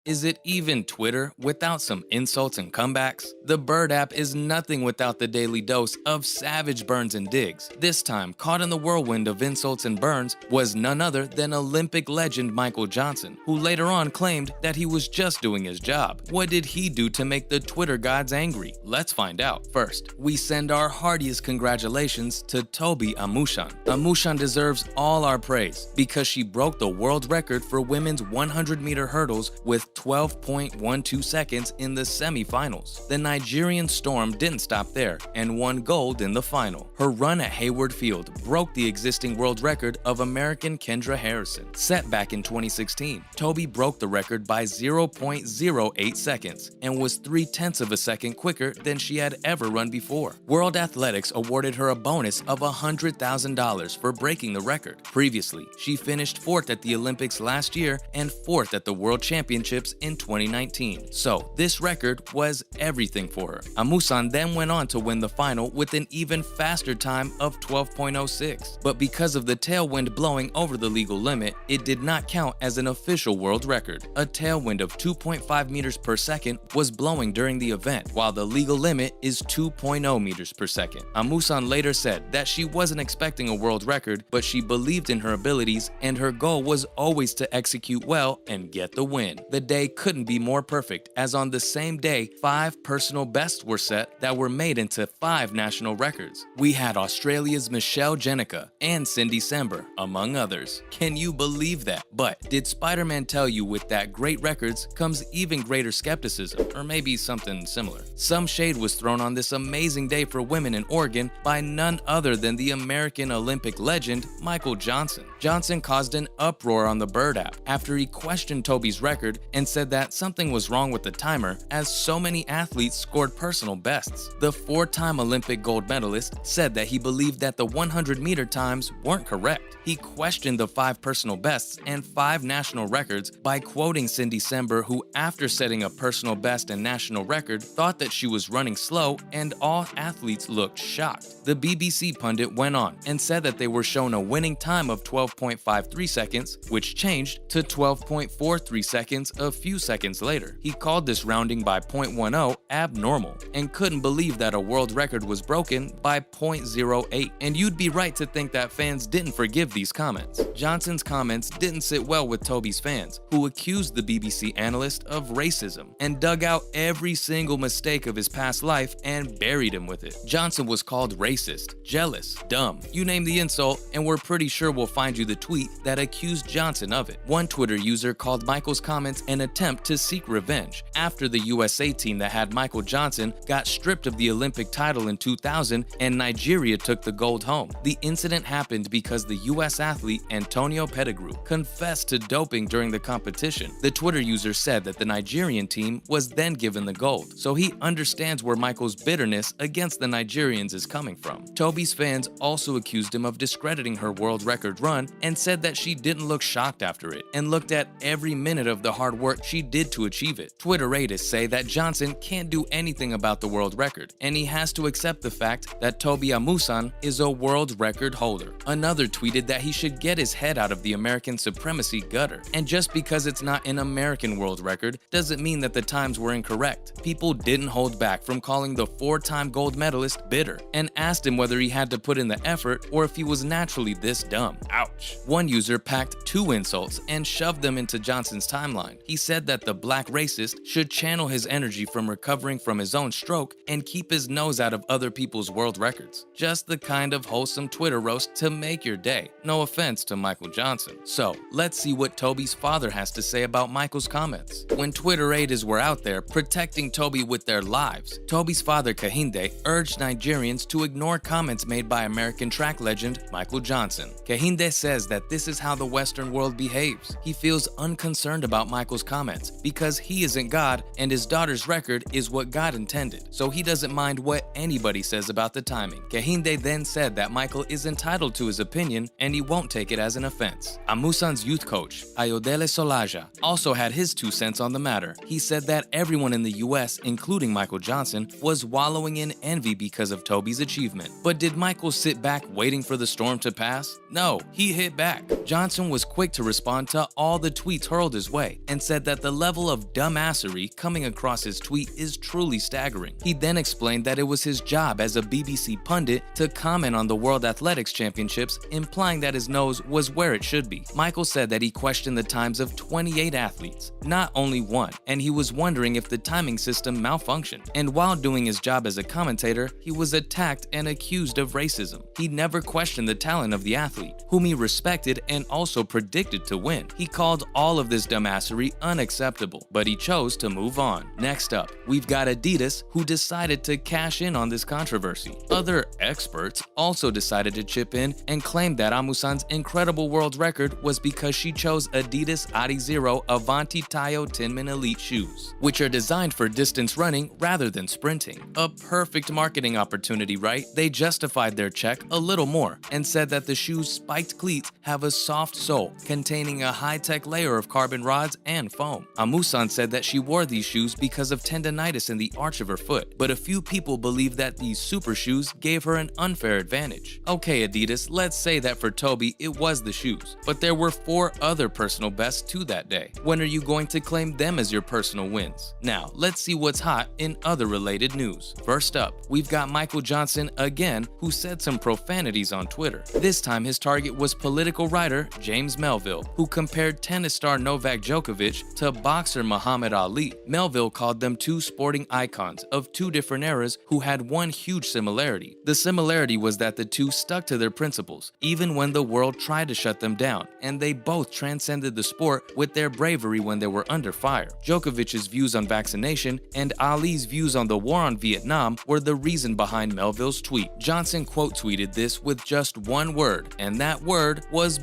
Is it even Twitter without some insults and comebacks? The Bird app is nothing without the daily dose of savage burns and digs. This time, caught in the whirlwind of insults and burns was none other than Olympic legend Michael Johnson, who later on claimed that he was just doing his job. What did he do to make the Twitter gods angry? Let's find out. First, we send our heartiest congratulations to Tobi Amusan. Amusan deserves all our praise because she broke the world record for women's 100-meter hurdles with 12.12 seconds in the semifinals. The Nigerian Storm didn't stop there and won gold in the final. Her run at Hayward Field broke the existing world record of American Kendra Harrison, set back in 2016. Tobi broke the record by 0.08 seconds and was 0.3 of a second quicker than she had ever run before. World Athletics awarded her a bonus of $100,000 for breaking the record. Previously, she finished 4th at the Olympics last year and 4th at the World Championships in 2019. So, this record was everything for her. Amusan then went on to win the final with an even faster time of 12.06. But because of the tailwind blowing over the legal limit, it did not count as an official world record. A tailwind of 2.5 meters per second was blowing during the event, while the legal limit is 2.0 meters per second. Amusan later said that she wasn't expecting a world record, but she believed in her abilities and her goal was always to execute well and get the win. The day couldn't be more perfect, as on the same day, 5 personal bests were set that were made into 5 national records. We had Australia's Michelle Jenica and Cindy Sember, among others. Can you believe that? But did Spider-Man tell you with that great records comes even greater skepticism, or maybe something similar? Some shade was thrown on this amazing day for women in Oregon by none other than the American Olympic legend Michael Johnson. Johnson caused an uproar on the Bird app after he questioned Tobi's record and said that something was wrong with the timer as so many athletes scored personal bests. The 4-time Olympic gold medalist said that he believed that the 100-meter times weren't correct. He questioned the 5 personal bests and 5 national records by quoting Cindy Sember, who after setting a personal best and national record thought that she was running slow and all athletes looked shocked. The BBC pundit went on and said that they were shown a winning time of 12.53 seconds, which changed to 12.43 seconds a few seconds later. He called this rounding by 0.10 abnormal and couldn't believe that a world record was broken by 0.08. And you'd be right to think that fans didn't forgive these comments. Johnson's comments didn't sit well with Tobi's fans, who accused the BBC analyst of racism and dug out every single mistake of his past life and buried him with it. Johnson was called racist, jealous, dumb. You name the insult, and we're pretty sure we'll find you the tweet that accused Johnson of it. One Twitter user called Michael's comments an attempt to seek revenge after the USA team that had Michael Johnson got stripped of the Olympic title in 2000 and Nigeria took the gold home. The incident happened because the US athlete Antonio Pettigrew confessed to doping during the competition. The Twitter user said that the Nigerian team was then given the gold, so he understands where Michael's bitterness against the Nigerians is coming from. Tobi's fans also accused him of discrediting her world record run and said that she didn't look shocked after it and looked at every minute of the hard work she did to achieve it. Twitteratists say that Johnson can't do anything about the world record, and he has to accept the fact that Tobi Amusan is a world record holder. Another tweeted that he should get his head out of the American supremacy gutter, and just because it's not an American world record doesn't mean that the times were incorrect. People didn't hold back from calling the 4-time gold medalist bitter and asked him whether he had to put in the effort or if he was naturally this dumb. Ouch. One user packed 2 insults and shoved them into Johnson's timeline. He said that the black racist should channel his energy from recovering from his own stroke and keep his nose out of other people's world records. Just the kind of wholesome Twitter roast to make your day. No offense to Michael Johnson. So, let's see what Tobi's father has to say about Michael's comments. When Twitteratists were out there protecting Tobi with their lives, Tobi's father Kehinde urged Nigerians to ignore comments made by American track legend Michael Johnson. Kehinde says that this is how the Western world behaves. He feels unconcerned about Michael's comments because he isn't God and his daughter's record is what God intended, so he doesn't mind what anybody says about the timing. Kehinde then said that Michael is entitled to his opinion and he won't take it as an offense. Amusan's youth coach, Ayodele Solaja, also had his 2 cents on the matter. He said that everyone in the US, including Michael Johnson, was wallowing in envy because of Tobi's achievement. But did Michael sit back waiting for the storm to pass? No, he hit back. Johnson was quick to respond to all the tweets hurled his way and said said that the level of dumbassery coming across his tweet is truly staggering. He then explained that it was his job as a BBC pundit to comment on the World Athletics Championships, implying that his nose was where it should be. Michael said that he questioned the times of 28 athletes, not only one, and he was wondering if the timing system malfunctioned. And while doing his job as a commentator, he was attacked and accused of racism. He never questioned the talent of the athlete, whom he respected and also predicted to win. He called all of this dumbassery unacceptable, but he chose to move on. Next up, we've got Adidas, who decided to cash in on this controversy. Other experts also decided to chip in and claimed that Amusan's incredible world record was because she chose Adidas Adizero Avanti Tayo Tinman Elite shoes, which are designed for distance running rather than sprinting. A perfect marketing opportunity, right? They justified their check a little more and said that the shoes' spiked cleats have a soft sole containing a high-tech layer of carbon rods and foam. Amusan said that she wore these shoes because of tendonitis in the arch of her foot, but a few people believe that these super shoes gave her an unfair advantage. Okay, Adidas, let's say that for Toby it was the shoes, but there were 4 other personal bests too that day. When are you going to claim them as your personal wins? Now, let's see what's hot in other related news. First up, we've got Michael Johnson again, who said some profanities on Twitter. This time his target was political writer James Melville, who compared tennis star Novak Djokovic to boxer Muhammad Ali. Melville called them 2 sporting icons of 2 different eras who had one huge similarity. The similarity was that the 2 stuck to their principles, even when the world tried to shut them down, and they both transcended the sport with their bravery when they were under fire. Djokovic's views on vaccination and Ali's views on the war on Vietnam were the reason behind Melville's tweet. Johnson quote tweeted this with just one word, and that word was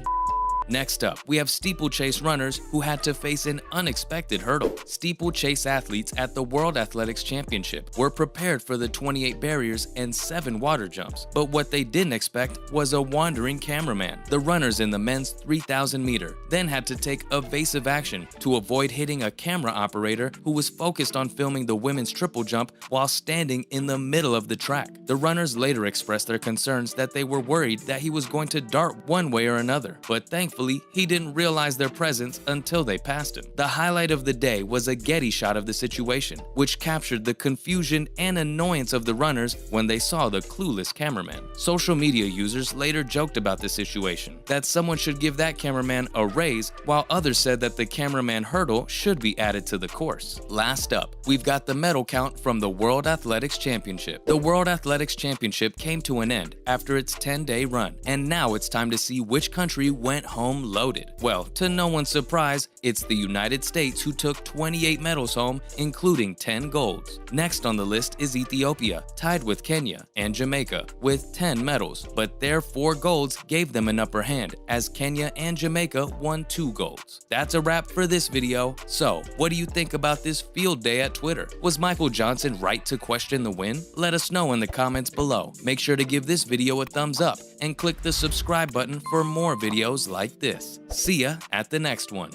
Next up, we have steeplechase runners who had to face an unexpected hurdle. Steeplechase athletes at the World Athletics Championship were prepared for the 28 barriers and 7 water jumps, but what they didn't expect was a wandering cameraman. The runners in the men's 3,000 meter then had to take evasive action to avoid hitting a camera operator who was focused on filming the women's triple jump while standing in the middle of the track. The runners later expressed their concerns that they were worried that he was going to dart one way or another, but thankfully he didn't realize their presence until they passed him. The highlight of the day was a Getty shot of the situation, which captured the confusion and annoyance of the runners when they saw the clueless cameraman. Social media users later joked about the situation, that someone should give that cameraman a raise, while others said that the cameraman hurdle should be added to the course. Last up, we've got the medal count from the World Athletics Championship. The World Athletics Championship came to an end after its 10-day run, and now it's time to see which country went home loaded. Well, to no one's surprise, it's the United States who took 28 medals home, including 10 golds. Next on the list is Ethiopia, tied with Kenya and Jamaica with 10 medals, but their 4 golds gave them an upper hand as Kenya and Jamaica won 2 golds. That's a wrap for this video. So, what do you think about this field day at Twitter? Was Michael Johnson right to question the win? Let us know in the comments below. Make sure to give this video a thumbs up and click the subscribe button for more videos like this. See ya at the next one.